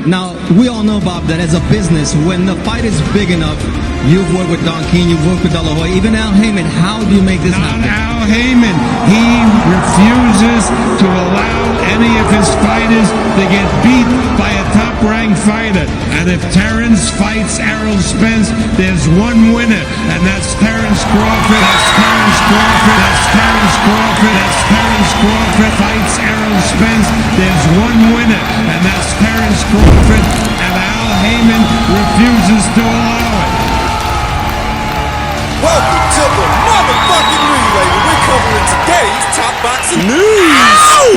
Now, we all know, Bob, that as a business, when the fight is big enough, you've worked with Don King, you've worked with De La Hoya, even Al Heyman. How do you make this happen? Al Heyman, he refuses to allow any of his fighters to get beat by a top-ranked fighter. And if Terrence fights Errol Spence, there's one winner, and that's Terrence Crawford. That's Terrence Crawford. That's Terrence Crawford. That's Terrence Crawford fights Errol Spence. There's one winner, and that's Terrence Crawford. And Al Heyman refuses to allow it. Welcome to the motherfucking relay where we're covering today's top boxing news. Ow!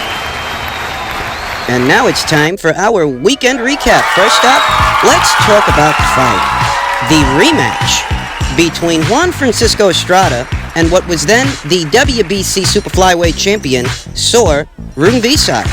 And now it's time for our weekend recap. First up, let's talk about the fight. The rematch between Juan Francisco Estrada and what was then the WBC Super Flyweight champion, Sor Rungvisai.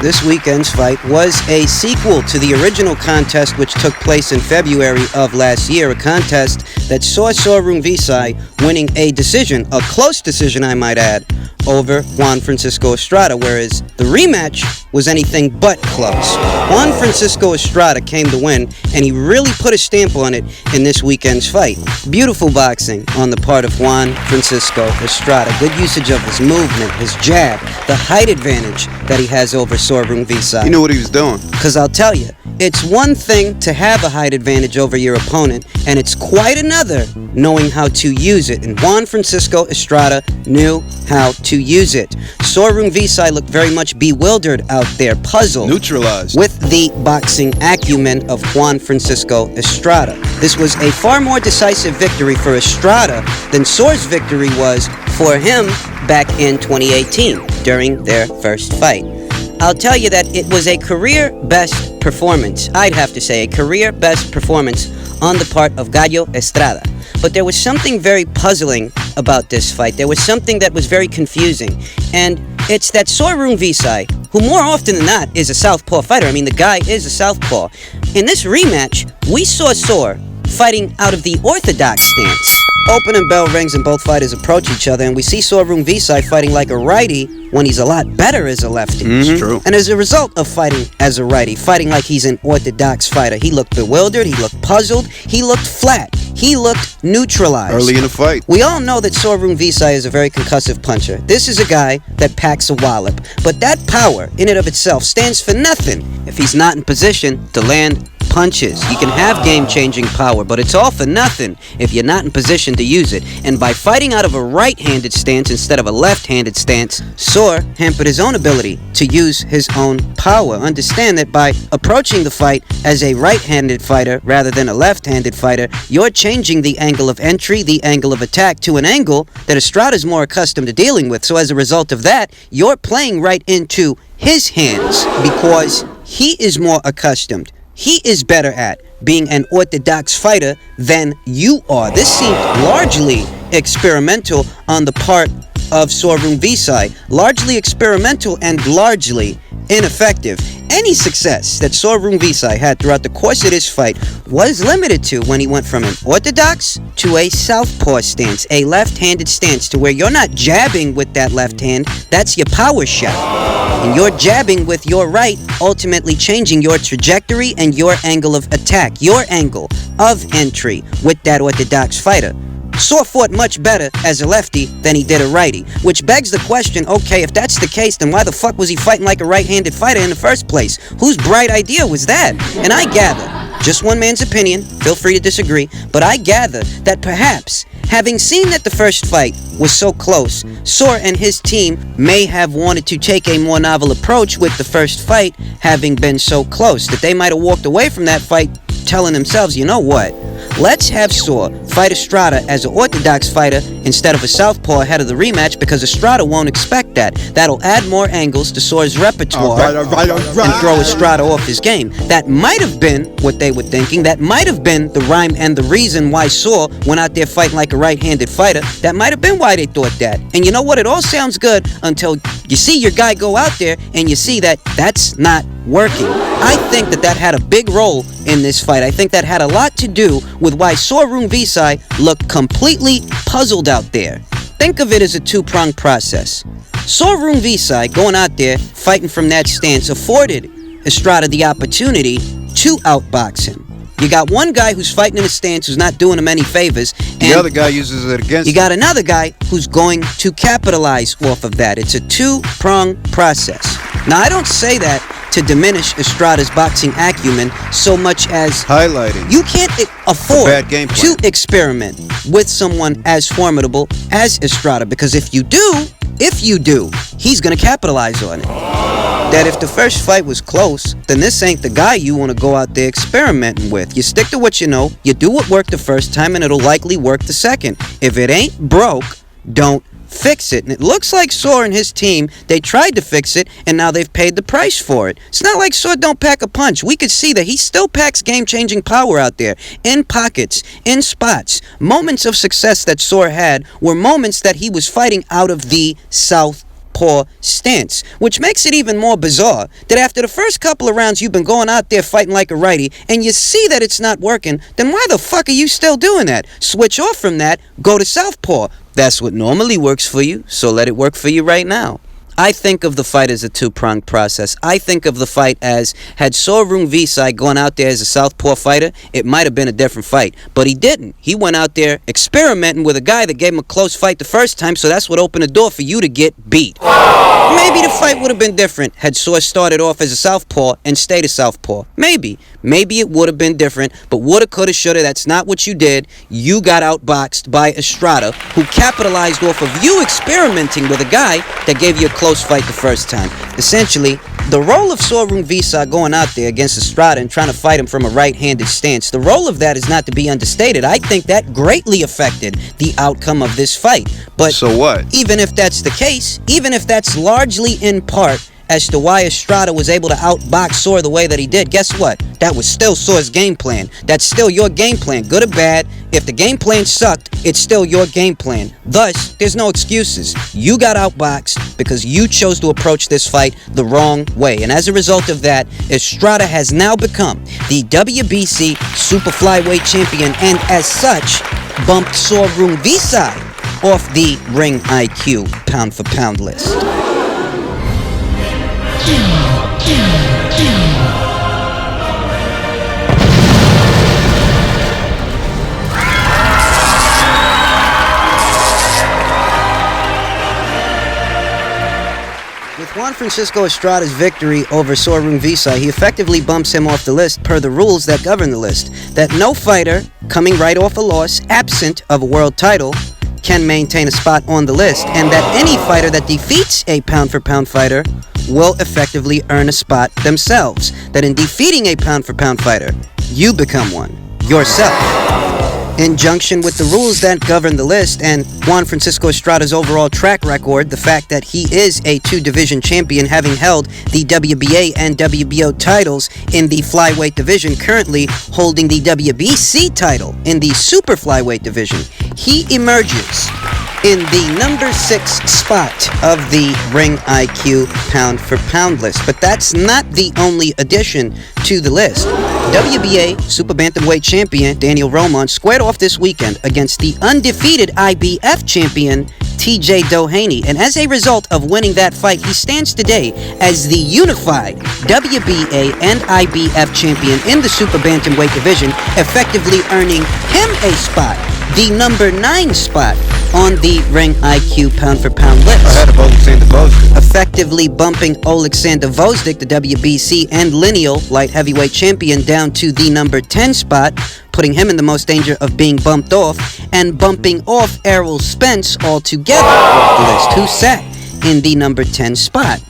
This weekend's fight was a sequel to the original contest which took place in February of last year, a contest that saw Sor Rungvisai winning a decision, a close decision I might add, over Juan Francisco Estrada, whereas the rematch was anything but close. Juan Francisco Estrada came to win, and he really put a stamp on it in this weekend's fight. Beautiful boxing on the part of Juan Francisco Estrada. Good usage of his movement, his jab, the height advantage that he has over Sor Rungvisai. You knew what he was doing. Because I'll tell you, it's one thing to have a height advantage over your opponent, and it's quite another knowing how to use it. And Juan Francisco Estrada knew how to use it. Sor Rungvisai looked very much bewildered out there, puzzled. Neutralized. With the boxing acumen of Juan Francisco Estrada. This was a far more decisive victory for Estrada than Sor's victory was for him back in 2018 during their first fight. I'll tell you that it was a career-best performance. I'd have to say a career-best performance on the part of Gallo Estrada. But there was something very puzzling about this fight. There was something that was very confusing. And it's that Sor Rungvisai, who more often than not is a southpaw fighter. I mean, the guy is a southpaw. In this rematch, we saw Sor fighting out of the orthodox stance. Opening bell rings and both fighters approach each other, and we see Sor Rungvisai fighting like a righty when he's a lot better as a lefty. It's true. And as a result of fighting as a righty, fighting like he's an orthodox fighter, he looked bewildered, he looked puzzled, he looked flat, he looked neutralized. Early in the fight. We all know that Sor Rungvisai is a very concussive puncher. This is a guy that packs a wallop. But that power, in and of itself, stands for nothing if he's not in position to land punches. You can have game-changing power, but it's all for nothing if you're not in position to use it. And by fighting out of a right-handed stance instead of a left-handed stance, Sor hampered his own ability to use his own power. Understand that by approaching the fight as a right-handed fighter rather than a left-handed fighter, you're changing the angle of entry, the angle of attack, to an angle that Estrada's more accustomed to dealing with. So as a result of that, you're playing right into his hands because he is more accustomed. He is better at being an orthodox fighter than you are. This seemed largely experimental on the part of Sor Rungvisai. Largely experimental and largely ineffective. Any success that Sor Rungvisai had throughout the course of this fight was limited to when he went from an orthodox to a southpaw stance, a left-handed stance, to where you're not jabbing with that left hand, that's your power shot. And you're jabbing with your right, ultimately changing your trajectory and your angle of attack, your angle of entry with that orthodox fighter. Sor fought much better as a lefty than he did a righty, which begs the question, okay, if that's the case, then why the fuck was he fighting like a right-handed fighter in the first place? Whose bright idea was that? And I gather, just one man's opinion, feel free to disagree, but I gather that perhaps, having seen that the first fight was so close, Sor and his team may have wanted to take a more novel approach with the first fight having been so close, that they might have walked away from that fight telling themselves, you know what, let's have Sor fight Estrada as an orthodox fighter instead of a southpaw ahead of the rematch, because Estrada won't expect that. That'll add more angles to Sor's repertoire and throw Estrada off his game. That might have been what they were thinking. That might have been the rhyme and the reason why Sor went out there fighting like a right-handed fighter. That might have been why they thought that. And you know what? It all sounds good until you see your guy go out there and you see that that's not working. I think that that had a big role in this fight. I think that had a lot to do with why Sor Rungvisai looked completely puzzled out there. Think of it as a two-pronged process. Sor Rungvisai going out there fighting from that stance afforded Estrada the opportunity to outbox him. You got one guy who's fighting in a stance who's not doing him any favors. And the other guy uses it against you got another guy who's going to capitalize off of that. It's a two-pronged process. Now, I don't say that to diminish Estrada's boxing acumen so much as highlighting. You can't afford bad game plan. to experiment with someone as formidable as Estrada, because if you do, he's going to capitalize on it. That if the first fight was close, then this ain't the guy you want to go out there experimenting with. You stick to what you know, you do what worked the first time, and it'll likely work the second. If it ain't broke, don't fix it. And it looks like Soar and his team, they tried to fix it, and now they've paid the price for it. It's not like Soar don't pack a punch. We could see that he still packs game-changing power out there, in pockets, in spots. Moments of success that Soar had were moments that he was fighting out of the southpaw stance, which makes it even more bizarre that after the first couple of rounds you've been going out there fighting like a righty, and you see that it's not working, then why the fuck are you still doing that? Switch off from that, go to southpaw. That's what normally works for you, so let it work for you right now. I think of the fight as a two-pronged process. I think of the fight as, had Soar Rungvisai gone out there as a southpaw fighter, it might have been a different fight. But he didn't. He went out there experimenting with a guy that gave him a close fight the first time, so that's what opened the door for you to get beat. Maybe the fight would have been different had Soar started off as a southpaw and stayed a southpaw. Maybe. Maybe it would have been different, but woulda, coulda, shoulda, that's not what you did. You got outboxed by Estrada, who capitalized off of you experimenting with a guy that gave you a close fight the first time. Essentially, the role of Soar Rungvisai going out there against Estrada and trying to fight him from a right-handed stance, the role of that is not to be understated. I think that greatly affected the outcome of this fight. But so what? Even if that's the case, even if that's largely in part as to why Estrada was able to outbox Soar the way that he did, guess what? That was still Soar's game plan. That's still your game plan, good or bad. If the game plan sucked, it's still your game plan. Thus, there's no excuses. You got outboxed because you chose to approach this fight the wrong way. And as a result of that, Estrada has now become the WBC Super Flyweight Champion, and as such, bumped Soar Rungvisai off the Ring IQ pound-for-pound list. With Juan Francisco Estrada's victory over Soar Rungvisai, he effectively bumps him off the list per the rules that govern the list. That no fighter coming right off a loss, absent of a world title, can maintain a spot on the list, and that any fighter that defeats a pound-for-pound fighter will effectively earn a spot themselves. That in defeating a pound-for-pound fighter, you become one yourself. In junction with the rules that govern the list and Juan Francisco Estrada's overall track record, the fact that he is a two-division champion, having held the WBA and WBO titles in the flyweight division, currently holding the WBC title in the super flyweight division, he emerges in the number 6 spot of the Ring IQ pound-for-pound list. But that's not the only addition to the list. WBA Super Bantamweight champion Daniel Roman squared off this weekend against the undefeated IBF champion TJ Doheny, and as a result of winning that fight, he stands today as the unified WBA and IBF champion in the Super Bantamweight division, effectively earning him a spot, the number 9 spot on the Ring IQ pound-for-pound list. Ahead of Alexander Vosdick. Effectively bumping Alexander Vosdick, the WBC and lineal light heavyweight champion, down to the number 10 spot, putting him in the most danger of being bumped off, and bumping off Errol Spence altogether off the list, who sat in the number 10 spot.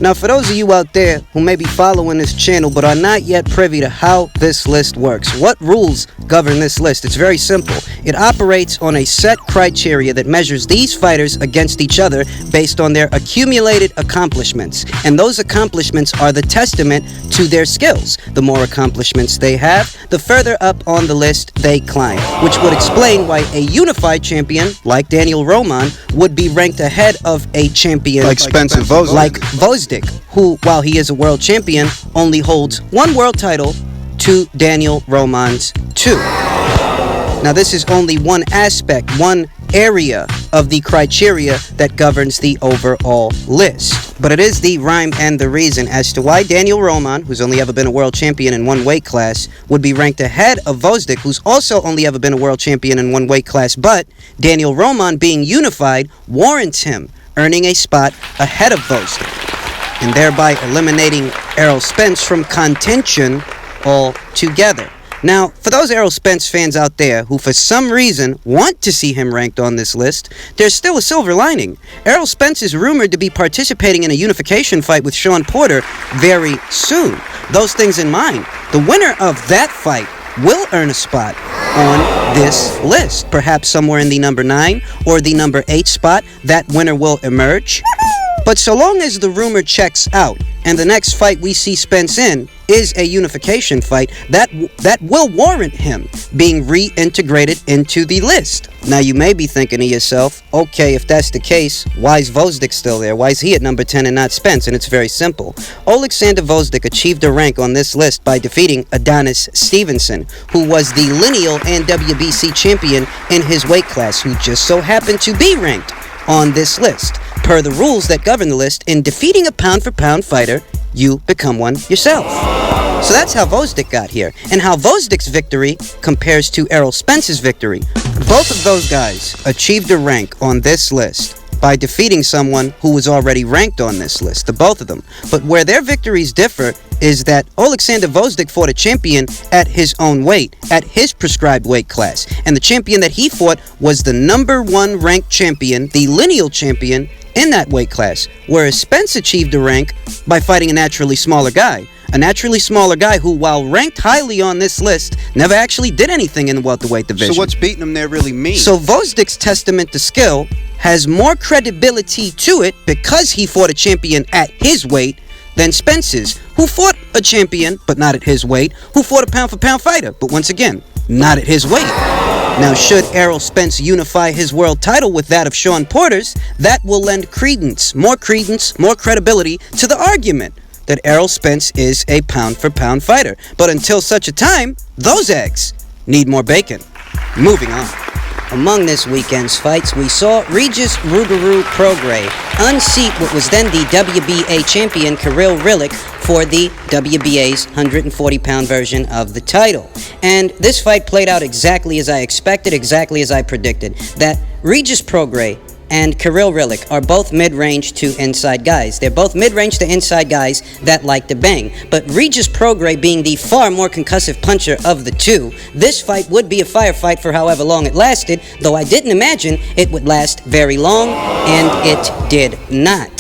Now, for those of you out there who may be following this channel but are not yet privy to how this list works, what rules govern this list? It's very simple. It operates on a set criteria that measures these fighters against each other based on their accumulated accomplishments. And those accomplishments are the testament to their skills. The more accomplishments they have, the further up on the list they climb, which would explain why a unified champion like Daniel Roman would be ranked ahead of a champion like Spencer Vosdick. Like Vosdick, who, while he is a world champion, only holds 1 world title to Daniel Roman's 2. Now, this is only one aspect, one area of the criteria that governs the overall list. But it is the rhyme and the reason as to why Daniel Roman, who's only ever been a world champion in one weight class, would be ranked ahead of Gvozdyk, who's also only ever been a world champion in one weight class, but Daniel Roman being unified warrants him earning a spot ahead of Gvozdyk, and thereby eliminating Errol Spence from contention altogether. Now, for those Errol Spence fans out there who for some reason want to see him ranked on this list, there's still a silver lining. Errol Spence is rumored to be participating in a unification fight with Sean Porter very soon. Those things in mind, the winner of that fight will earn a spot on this list. Perhaps somewhere in the number 9 or the number 8 spot, that winner will emerge. But so long as the rumor checks out, and the next fight we see Spence in is a unification fight, that will warrant him being reintegrated into the list. Now you may be thinking to yourself, okay, if that's the case, why is Gvozdyk still there? Why is he at number 10 and not Spence? And it's very simple. Oleksandr Gvozdyk achieved a rank on this list by defeating Adonis Stevenson, who was the lineal and WBC champion in his weight class, who just so happened to be ranked on this list. Per the rules that govern the list, in defeating a pound-for-pound fighter, you become one yourself. So that's how Gvozdyk got here, and how Gvozdyk's victory compares to Errol Spence's victory. Both of those guys achieved a rank on this list by defeating someone who was already ranked on this list, the both of them. But where their victories differ is that Oleksandr Gvozdyk fought a champion at his own weight, at his prescribed weight class, and the champion that he fought was the number 1 ranked champion, the lineal champion, in that weight class, whereas Spence achieved a rank by fighting a naturally smaller guy. A naturally smaller guy who, while ranked highly on this list, never actually did anything in the welterweight division. So what's beating him there really mean? So Gvozdyk's testament to skill has more credibility to it because he fought a champion at his weight than Spence's, who fought a champion, but not at his weight, who fought a pound-for-pound fighter, but once again, not at his weight. Now, should Errol Spence unify his world title with that of Sean Porter's, that will lend credence, more credibility to the argument that Errol Spence is a pound-for-pound fighter. But until such a time, those eggs need more bacon. Moving on. Among this weekend's fights, we saw Regis Prograis unseat what was then the WBA champion Kirill Relikh for the WBA's 140-pound version of the title. And this fight played out exactly as I expected, exactly as I predicted, that Regis Prograis and Kirill Relikh are both mid-range to inside guys. They're both mid-range to inside guys that like to bang. But Regis Prograis being the far more concussive puncher of the two, this fight would be a firefight for however long it lasted, though I didn't imagine it would last very long, and it did not.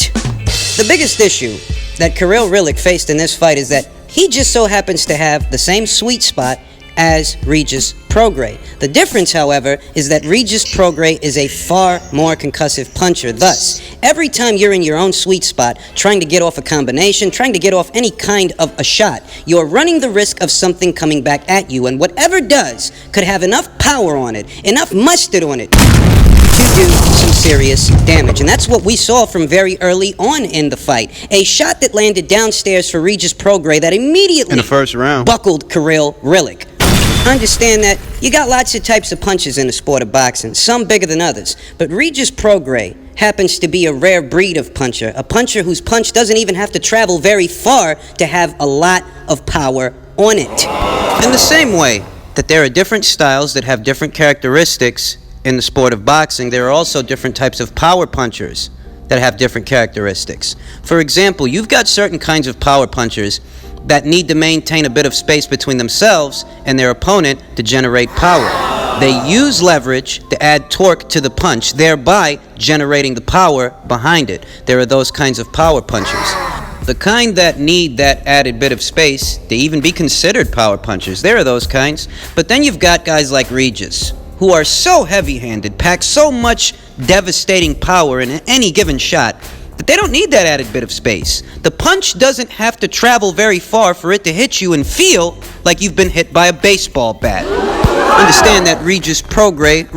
The biggest issue that Kirill Relikh faced in this fight is that he just so happens to have the same sweet spot as Regis Prograis. The difference, however, is that Regis Prograis is a far more concussive puncher. Thus, every time you're in your own sweet spot, trying to get off a combination, trying to get off any kind of a shot, you're running the risk of something coming back at you, and whatever does could have enough power on it, enough mustard on it, to do some serious damage. And that's what we saw from very early on in the fight. A shot that landed downstairs for Regis Prograis that immediately in the first round buckled Kirill Relikh. Understand that you got lots of types of punches in the sport of boxing, some bigger than others, but Regis Prograis happens to be a rare breed of puncher, a puncher whose punch doesn't even have to travel very far to have a lot of power on it. In the same way that there are different styles that have different characteristics in the sport of boxing, there are also different types of power punchers that have different characteristics. For example, you've got certain kinds of power punchers that need to maintain a bit of space between themselves and their opponent to generate power. They use leverage to add torque to the punch, thereby generating the power behind it. There are those kinds of power punchers. The kind that need that added bit of space to even be considered power punchers, there are those kinds. But then you've got guys like Regis, who are so heavy-handed, pack so much devastating power in any given shot, that they don't need that added bit of space. The punch doesn't have to travel very far for it to hit you and feel like you've been hit by a baseball bat. Understand that Regis Prograis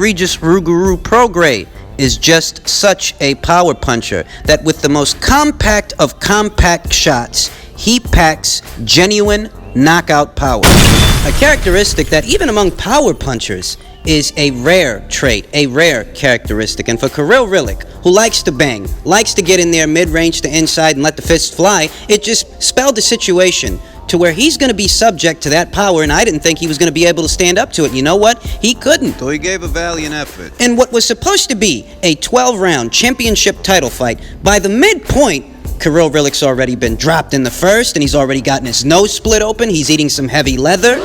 is just such a power puncher that with the most compact of compact shots, he packs genuine knockout power. A characteristic that even among power punchers is a rare trait, a rare characteristic. And for Kirill Relikh, who likes to bang, likes to get in there mid-range to inside and let the fists fly, it just spelled a situation to where he's going to be subject to that power, and I didn't think he was going to be able to stand up to it. You know what? He couldn't. So he gave a valiant effort. In what was supposed to be a 12-round championship title fight, by the midpoint, Kirill Rilikh's already been dropped in the first, and he's already gotten his nose split open. He's eating some heavy leather.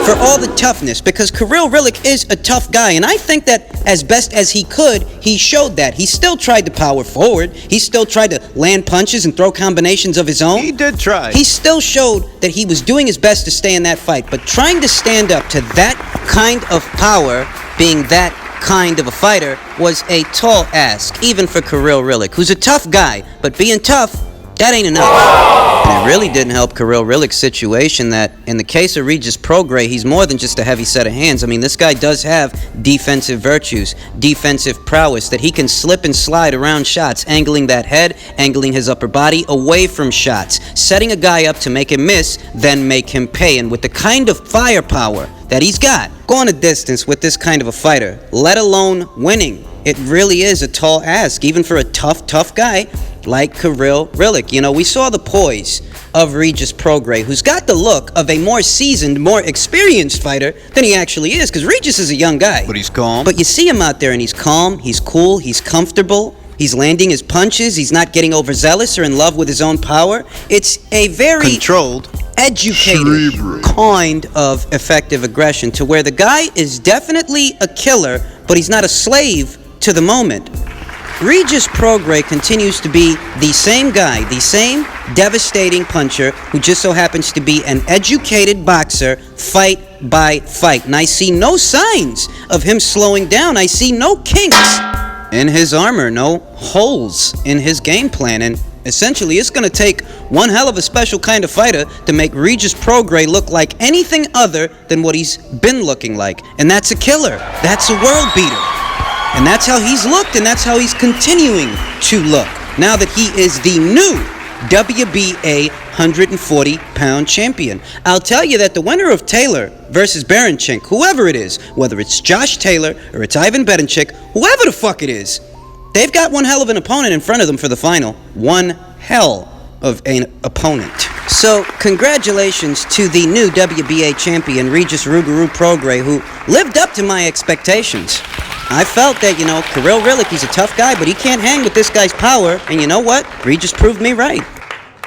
For all the toughness, because Kirill Relikh is a tough guy, and I think that as best as he could, he showed that. He still tried to power forward. He still tried to land punches and throw combinations of his own. He did try. He still showed that he was doing his best to stay in that fight, but trying to stand up to that kind of power, being that kind of a fighter, was a tall ask, even for Kirill Relikh, who's a tough guy, but being tough, that ain't enough. And it really didn't help Kirill Rilikh's situation that, in the case of Regis Prograis, he's more than just a heavy set of hands. I mean, this guy does have defensive virtues, defensive prowess, that he can slip and slide around shots, angling that head, angling his upper body away from shots, setting a guy up to make him miss, then make him pay. And with the kind of firepower that he's got, going a distance with this kind of a fighter, let alone winning, it really is a tall ask, even for a tough guy like Kirill Relikh. You know, we saw the poise of Regis Prograis, who's got the look of a more seasoned, more experienced fighter than he actually is, because Regis is a young guy. But he's calm. But you see him out there, and he's calm, he's cool, he's comfortable, he's landing his punches, he's not getting overzealous or in love with his own power. It's a very controlled, educated kind of effective aggression, to where the guy is definitely a killer, but he's not a slave to the moment. Regis Prograis continues to be the same guy, the same devastating puncher, who just so happens to be an educated boxer, fight by fight. And I see no signs of him slowing down. I see no kinks in his armor, no holes in his game plan. And essentially, it's going to take one hell of a special kind of fighter to make Regis Prograis look like anything other than what he's been looking like. And that's a killer. That's a world beater. And that's how he's looked, and that's how he's continuing to look, now that he is the new WBA 140-pound champion. I'll tell you that the winner of Taylor versus Baranchik, whoever it is, whether it's Josh Taylor or it's Ivan Berenchik, whoever the fuck it is, they've got one hell of an opponent in front of them for the final. One hell of an opponent. So, congratulations to the new WBA champion, Regis Prograis, who lived up to my expectations. I felt that, Kirill Relikh, he's a tough guy, but he can't hang with this guy's power, and you know what? Regis proved me right.